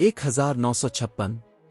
1956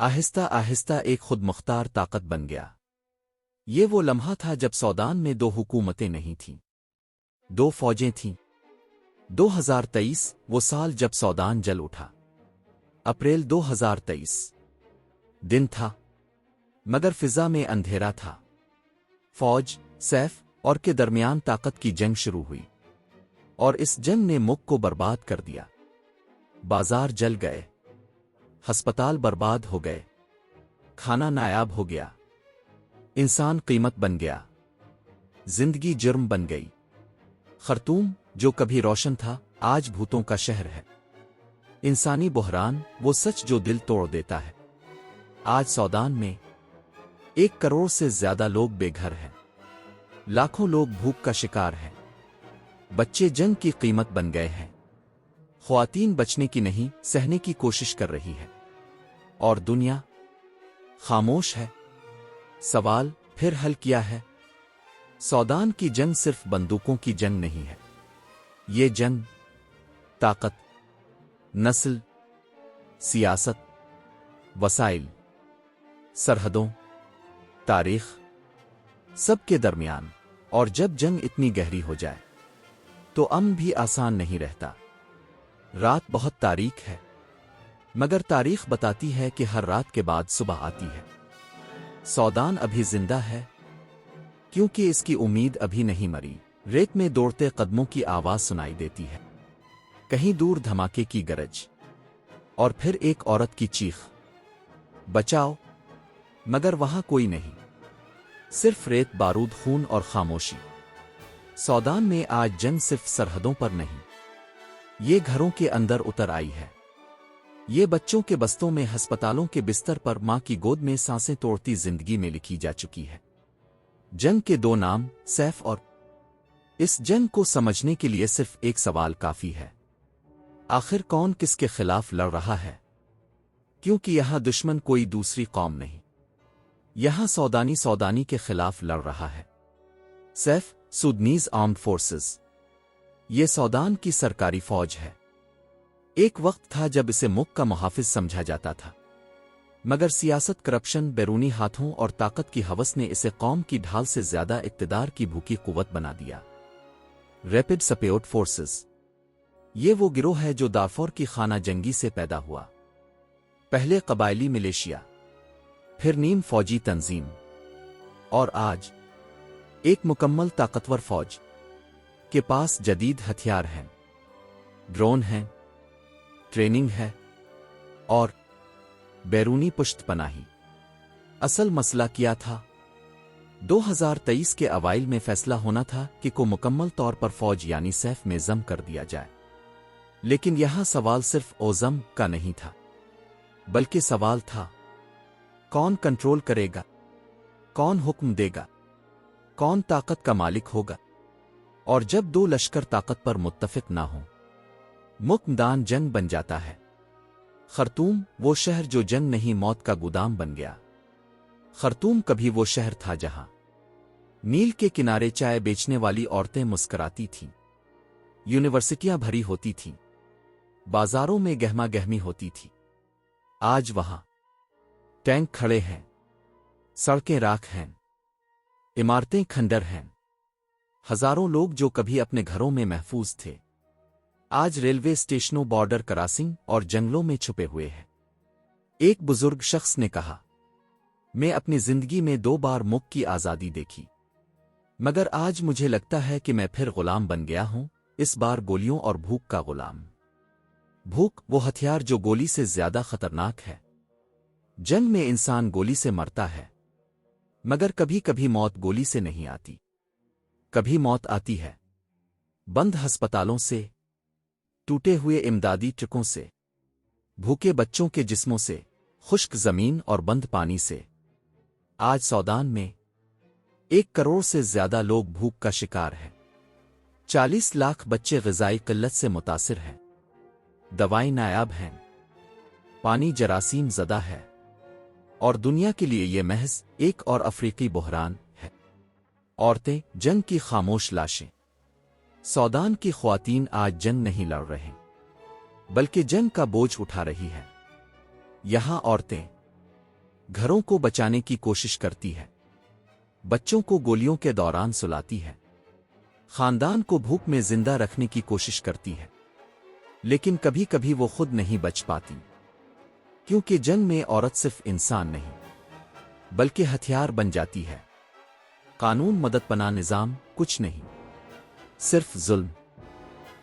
آہستہ آہستہ ایک خود مختار طاقت بن گیا۔ یہ وہ لمحہ تھا جب سودان میں دو حکومتیں نہیں تھیں، دو فوجیں تھیں۔ 2023 وہ سال جب سودان جل اٹھا۔ اپریل 2023 دن تھا، مگر فضا میں اندھیرا تھا۔ فوج، سیف اور کے درمیان طاقت کی جنگ شروع ہوئی، اور اس جنگ نے ملک کو برباد کر دیا۔ بازار جل گئے، ہسپتال برباد ہو گئے، کھانا نایاب ہو گیا، انسان قیمت بن گیا، زندگی جرم بن گئی۔ خرطوم جو کبھی روشن تھا آج بھوتوں کا شہر ہے۔ انسانی بحران، وہ سچ جو دل توڑ دیتا ہے۔ آج سودان میں 1 کروڑ سے زیادہ لوگ بے گھر ہیں، لاکھوں لوگ بھوک کا شکار ہیں، بچے جنگ کی قیمت بن گئے ہیں، خواتین بچنے کی نہیں سہنے کی کوشش کر رہی ہے، اور دنیا خاموش ہے۔ سوال پھر حل کیا ہے؟ سودان کی جنگ صرف بندوقوں کی جنگ نہیں ہے، یہ جنگ طاقت، نسل، سیاست، وسائل، سرحدوں، تاریخ، سب کے درمیان۔ اور جب جنگ اتنی گہری ہو جائے تو امن بھی آسان نہیں رہتا۔ رات بہت تاریک ہے، مگر تاریخ بتاتی ہے کہ ہر رات کے بعد صبح آتی ہے۔ سودان ابھی زندہ ہے کیونکہ اس کی امید ابھی نہیں مری۔ ریت میں دوڑتے قدموں کی آواز سنائی دیتی ہے، کہیں دور دھماکے کی گرج، اور پھر ایک عورت کی چیخ، بچاؤ! مگر وہاں کوئی نہیں، صرف ریت، بارود، خون اور خاموشی۔ سودان میں آج جنگ صرف سرحدوں پر نہیں، یہ گھروں کے اندر اتر آئی ہے۔ یہ بچوں کے بستوں میں، ہسپتالوں کے بستر پر، ماں کی گود میں سانسیں توڑتی زندگی میں لکھی جا چکی ہے۔ جنگ کے 2 نام، سیف اور۔ اس جنگ کو سمجھنے کے لیے صرف ایک سوال کافی ہے، آخر کون کس کے خلاف لڑ رہا ہے؟ کیونکہ یہاں دشمن کوئی دوسری قوم نہیں، یہاں سودانی کے خلاف لڑ رہا ہے۔ سیف، سوڈنیز آرمڈ فورسز، یہ سودان کی سرکاری فوج ہے۔ ایک وقت تھا جب اسے ملک کا محافظ سمجھا جاتا تھا، مگر سیاست، کرپشن، بیرونی ہاتھوں اور طاقت کی ہوس نے اسے قوم کی ڈھال سے زیادہ اقتدار کی بھوکی قوت بنا دیا۔ ریپڈ سپورٹ فورسز، یہ وہ گروہ ہے جو دارفور کی خانہ جنگی سے پیدا ہوا۔ پہلے قبائلی ملیشیا، پھر نیم فوجی تنظیم، اور آج ایک مکمل طاقتور فوج کے پاس جدید ہتھیار ہیں، ڈرون ہیں، ٹریننگ ہے، اور بیرونی پشت پناہی۔ اصل مسئلہ کیا تھا؟ 2023 کے اوائل میں فیصلہ ہونا تھا کہ کو مکمل طور پر فوج یعنی سیف میں ضم کر دیا جائے، لیکن یہاں سوال صرف اوزم کا نہیں تھا، بلکہ سوال تھا کون کنٹرول کرے گا، کون حکم دے گا، کون طاقت کا مالک ہوگا؟ اور جب 2 لشکر طاقت پر متفق نہ ہوں، ملک میدان جنگ بن جاتا ہے۔ خرطوم، وہ شہر جو جنگ نہیں موت کا گودام بن گیا۔ خرطوم کبھی وہ شہر تھا جہاں نیل کے کنارے چائے بیچنے والی عورتیں مسکراتی تھیں، یونیورسٹیاں بھری ہوتی تھیں، بازاروں میں گہما گہمی ہوتی تھی۔ آج وہاں ٹینک کھڑے ہیں، سڑکیں راکھ ہیں، عمارتیں کھنڈر ہیں۔ ہزاروں لوگ جو کبھی اپنے گھروں میں محفوظ تھے، آج ریلوے اسٹیشنوں، بارڈر کراسنگ اور جنگلوں میں چھپے ہوئے ہیں۔ ایک بزرگ شخص نے کہا، میں اپنی زندگی میں 2 بار ملک کی آزادی دیکھی، مگر آج مجھے لگتا ہے کہ میں پھر غلام بن گیا ہوں، اس بار گولیوں اور بھوک کا غلام۔ بھوک، وہ ہتھیار جو گولی سے زیادہ خطرناک ہے۔ جنگ میں انسان گولی سے مرتا ہے، مگر کبھی کبھی موت گولی سے نہیں آتی، کبھی موت آتی ہے بند ہسپتالوں سے، ٹوٹے ہوئے امدادی ٹرکوں سے، بھوکے بچوں کے جسموں سے، خشک زمین اور بند پانی سے۔ آج سودان میں 1 کروڑ سے زیادہ لوگ بھوک کا شکار ہیں، 40 لاکھ بچے غذائی قلت سے متاثر ہیں، دوائیں نایاب ہیں، پانی جراثیم زدہ ہے، اور دنیا کے لیے یہ محض ایک اور افریقی بحران ہے۔ عورتیں، جنگ کی خاموش لاشیں۔ سودان کی خواتین آج جنگ نہیں لڑ رہے، بلکہ جنگ کا بوجھ اٹھا رہی ہیں۔ یہاں عورتیں گھروں کو بچانے کی کوشش کرتی ہے، بچوں کو گولیوں کے دوران سلاتی ہے، خاندان کو بھوک میں زندہ رکھنے کی کوشش کرتی ہے، لیکن کبھی کبھی وہ خود نہیں بچ پاتی، کیونکہ جنگ میں عورت صرف انسان نہیں بلکہ ہتھیار بن جاتی ہے۔ قانون، مدد پناہ نظام کچھ نہیں، صرف ظلم۔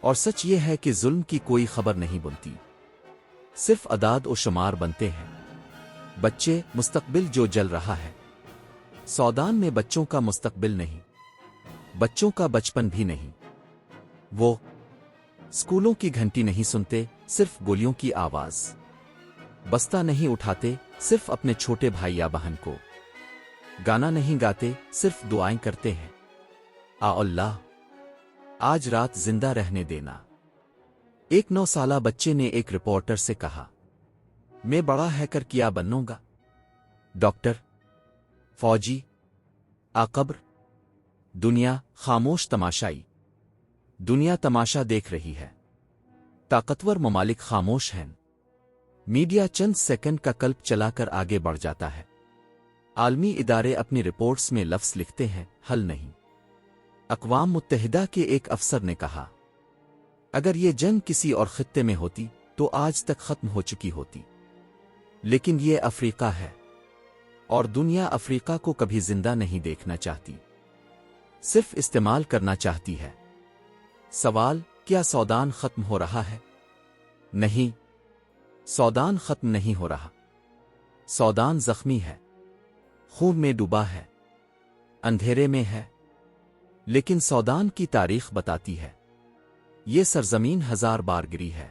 اور سچ یہ ہے کہ ظلم کی کوئی خبر نہیں بنتی، صرف اعداد و شمار بنتے ہیں۔ بچے، مستقبل جو جل رہا ہے۔ سودان میں بچوں کا مستقبل نہیں، بچوں کا بچپن بھی نہیں۔ وہ اسکولوں کی گھنٹی نہیں سنتے، صرف گولیوں کی آواز۔ بستہ نہیں اٹھاتے، صرف اپنے چھوٹے بھائی یا بہن کو۔ گانا نہیں گاتے، صرف دعائیں کرتے ہیں، آ اللہ آج رات زندہ رہنے دینا۔ ایک 9 سالہ بچے نے ایک رپورٹر سے کہا، میں بڑا ہیکر کیا بنوں گا؟ ڈاکٹر، فوجی، قبر۔ دنیا خاموش تماشائی، دنیا تماشا دیکھ رہی ہے۔ طاقتور ممالک خاموش ہیں، میڈیا چند سیکنڈ کا کلپ چلا کر آگے بڑھ جاتا ہے۔ عالمی ادارے اپنی رپورٹس میں لفظ لکھتے ہیں، حل نہیں۔ اقوام متحدہ کے ایک افسر نے کہا، اگر یہ جنگ کسی اور خطے میں ہوتی تو آج تک ختم ہو چکی ہوتی، لیکن یہ افریقہ ہے، اور دنیا افریقہ کو کبھی زندہ نہیں دیکھنا چاہتی، صرف استعمال کرنا چاہتی ہے۔ سوال، کیا سودان ختم ہو رہا ہے؟ نہیں، سودان ختم نہیں ہو رہا۔ سودان زخمی ہے، خون میں ڈوبا ہے، اندھیرے میں ہے، لیکن سودان کی تاریخ بتاتی ہے یہ سرزمین 1000 بار گری ہے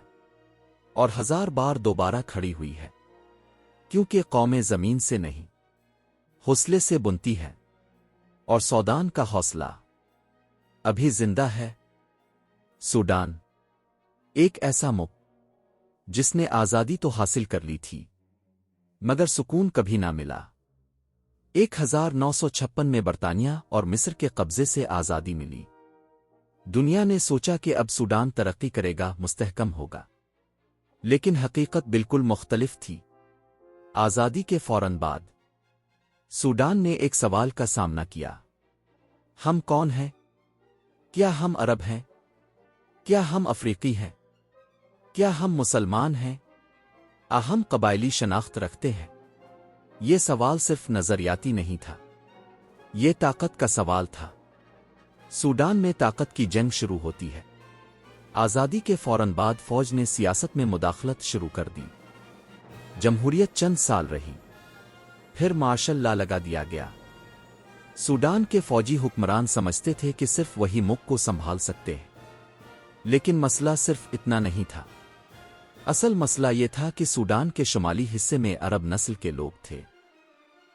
اور 1000 بار دوبارہ کھڑی ہوئی ہے، کیونکہ قومیں زمین سے نہیں، حوصلے سے بنتی ہے، اور سودان کا حوصلہ ابھی زندہ ہے۔ سوڈان، ایک ایسا ملک جس نے آزادی تو حاصل کر لی تھی مگر سکون کبھی نہ ملا۔ 1956 میں برطانیہ اور مصر کے قبضے سے آزادی ملی۔ دنیا نے سوچا کہ اب سوڈان ترقی کرے گا، مستحکم ہوگا، لیکن حقیقت بالکل مختلف تھی۔ آزادی کے فوراً بعد سوڈان نے ایک سوال کا سامنا کیا، ہم کون ہیں؟ کیا ہم عرب ہیں؟ کیا ہم افریقی ہیں؟ کیا ہم مسلمان ہیں؟ ہم قبائلی شناخت رکھتے ہیں؟ یہ سوال صرف نظریاتی نہیں تھا، یہ طاقت کا سوال تھا۔ سوڈان میں طاقت کی جنگ شروع ہوتی ہے۔ آزادی کے فوراً بعد فوج نے سیاست میں مداخلت شروع کر دی۔ جمہوریت چند سال رہی، پھر مارشل لا لگا دیا گیا۔ سوڈان کے فوجی حکمران سمجھتے تھے کہ صرف وہی ملک کو سنبھال سکتے ہیں، لیکن مسئلہ صرف اتنا نہیں تھا۔ اصل مسئلہ یہ تھا کہ سوڈان کے شمالی حصے میں عرب نسل کے لوگ تھے،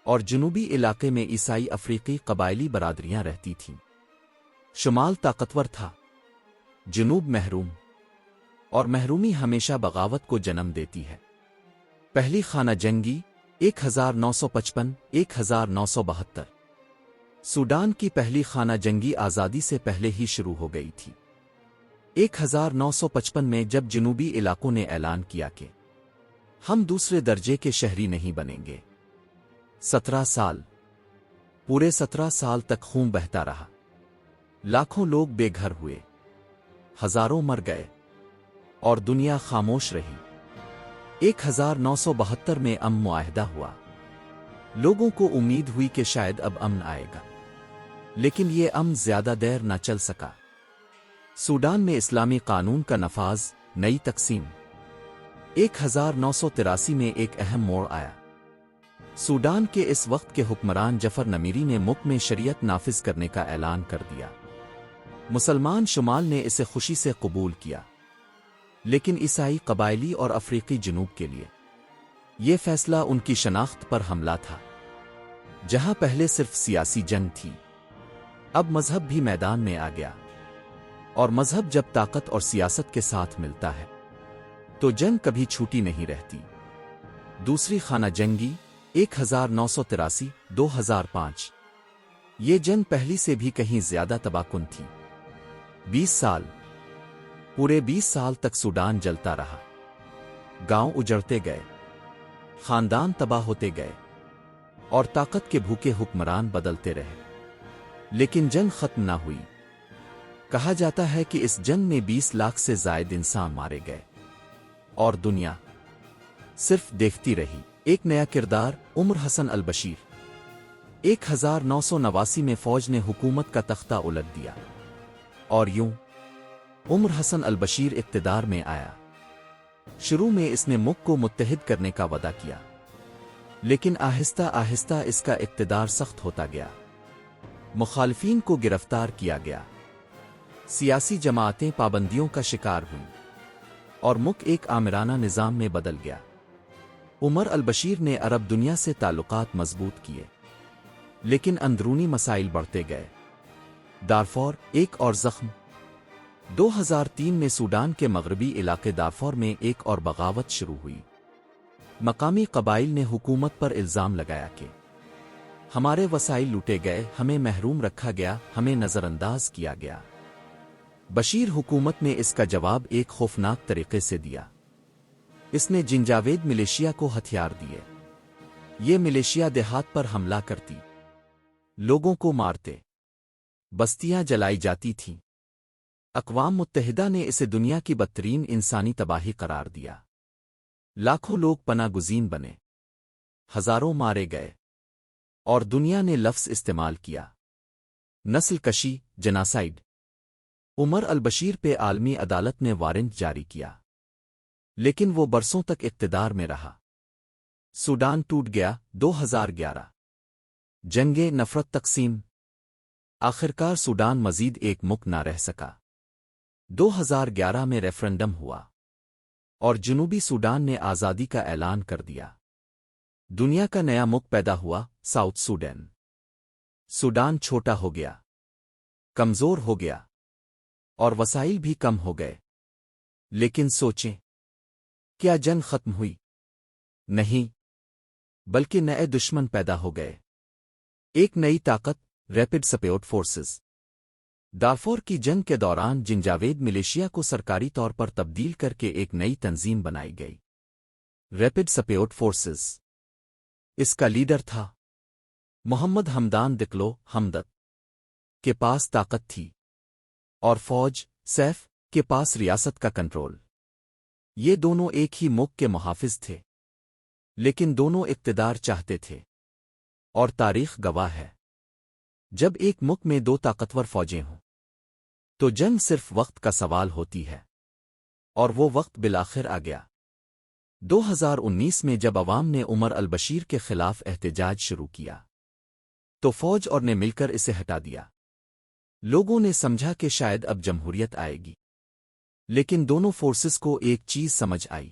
اور جنوبی علاقے میں عیسائی افریقی قبائلی برادریاں رہتی تھیں۔ شمال طاقتور تھا، جنوب محروم، اور محرومی ہمیشہ بغاوت کو جنم دیتی ہے۔ پہلی خانہ جنگی 1955 1972۔ سوڈان کی پہلی خانہ جنگی آزادی سے پہلے ہی شروع ہو گئی تھی۔ 1955 میں جب جنوبی علاقوں نے اعلان کیا کہ ہم دوسرے درجے کے شہری نہیں بنیں گے۔ 17 سال، پورے 17 سال تک خون بہتا رہا، لاکھوں لوگ بے گھر ہوئے، ہزاروں مر گئے، اور دنیا خاموش رہی۔ 1972 میں امن معاہدہ ہوا، لوگوں کو امید ہوئی کہ شاید اب امن آئے گا، لیکن یہ امن زیادہ دیر نہ چل سکا۔ سوڈان میں اسلامی قانون کا نفاذ، نئی تقسیم۔ 1983 میں ایک اہم موڑ آیا۔ سوڈان کے اس وقت کے حکمران جفر نمیری نے ملک میں شریعت نافذ کرنے کا اعلان کر دیا۔ مسلمان شمال نے اسے خوشی سے قبول کیا، لیکن عیسائی قبائلی اور افریقی جنوب کے لیے یہ فیصلہ ان کی شناخت پر حملہ تھا۔ جہاں پہلے صرف سیاسی جنگ تھی، اب مذہب بھی میدان میں آ گیا، اور مذہب جب طاقت اور سیاست کے ساتھ ملتا ہے تو جنگ کبھی چھوٹی نہیں رہتی۔ دوسری خانہ جنگی 1983 2005۔ یہ جنگ پہلی سے بھی کہیں زیادہ تباہ کن تھی۔ 20 سال، پورے 20 سال تک سوڈان جلتا رہا، گاؤں اجڑتے گئے، خاندان تباہ ہوتے گئے، اور طاقت کے بھوکے حکمران بدلتے رہے، لیکن جنگ ختم نہ ہوئی۔ کہا جاتا ہے کہ اس جنگ میں 20 لاکھ سے زائد انسان مارے گئے اور دنیا صرف دیکھتی رہی۔ ایک نیا کردار، عمر حسن البشیر۔ 1989 میں فوج نے حکومت کا تختہ الٹ دیا اور یوں عمر حسن البشیر اقتدار میں آیا۔ شروع میں اس نے ملک کو متحد کرنے کا وعدہ کیا، لیکن آہستہ آہستہ اس کا اقتدار سخت ہوتا گیا، مخالفین کو گرفتار کیا گیا، سیاسی جماعتیں پابندیوں کا شکار ہوئیں اور ملک ایک آمرانہ نظام میں بدل گیا۔ عمر البشیر نے عرب دنیا سے تعلقات مضبوط کیے، لیکن اندرونی مسائل بڑھتے گئے۔ دارفور ایک اور زخم۔ 2003 میں سوڈان کے مغربی علاقے دارفور میں ایک اور بغاوت شروع ہوئی۔ مقامی قبائل نے حکومت پر الزام لگایا کہ ہمارے وسائل لوٹے گئے، ہمیں محروم رکھا گیا، ہمیں نظر انداز کیا گیا۔ بشیر حکومت نے اس کا جواب ایک خوفناک طریقے سے دیا۔ اس نے جنجاوید ملیشیا کو ہتھیار دیے۔ یہ ملیشیا دیہات پر حملہ کرتی، لوگوں کو مارتے، بستیاں جلائی جاتی تھیں۔ اقوام متحدہ نے اسے دنیا کی بدترین انسانی تباہی قرار دیا۔ لاکھوں لوگ پناہ گزین بنے، ہزاروں مارے گئے، اور دنیا نے لفظ استعمال کیا، نسل کشی، جناسائیڈ۔ عمر البشیر پہ عالمی عدالت نے وارنٹ جاری کیا، لیکن وہ برسوں تک اقتدار میں رہا۔ سوڈان ٹوٹ گیا۔ 2011 جنگیں، نفرت، تقسیم۔ آخرکار سوڈان مزید ایک ملک نہ رہ سکا۔ 2011 میں ریفرنڈم ہوا اور جنوبی سوڈان نے آزادی کا اعلان کر دیا۔ دنیا کا نیا ملک پیدا ہوا، ساؤتھ سوڈان۔ سوڈان چھوٹا ہو گیا، کمزور ہو گیا، اور وسائل بھی کم ہو گئے۔ لیکن سوچیں، کیا جنگ ختم ہوئی؟ نہیں، بلکہ نئے دشمن پیدا ہو گئے۔ ایک نئی طاقت، ریپڈ سپورٹ فورسز۔ دارفور کی جنگ کے دوران جنجاوید ملیشیا کو سرکاری طور پر تبدیل کر کے ایک نئی تنظیم بنائی گئی، ریپڈ سپورٹ فورسز۔ اس کا لیڈر تھا محمد حمدان دکلو حمدت۔ کے پاس طاقت تھی اور فوج، سیف، کے پاس ریاست کا کنٹرول۔ یہ دونوں ایک ہی ملک کے محافظ تھے، لیکن دونوں اقتدار چاہتے تھے، اور تاریخ گواہ ہے جب ایک ملک میں دو طاقتور فوجیں ہوں تو جنگ صرف وقت کا سوال ہوتی ہے، اور وہ وقت بالآخر آ گیا۔ 2019 میں جب عوام نے عمر البشیر کے خلاف احتجاج شروع کیا تو فوج اور نے مل کر اسے ہٹا دیا۔ لوگوں نے سمجھا کہ شاید اب جمہوریت آئے گی، لیکن دونوں فورسز کو ایک چیز سمجھ آئی،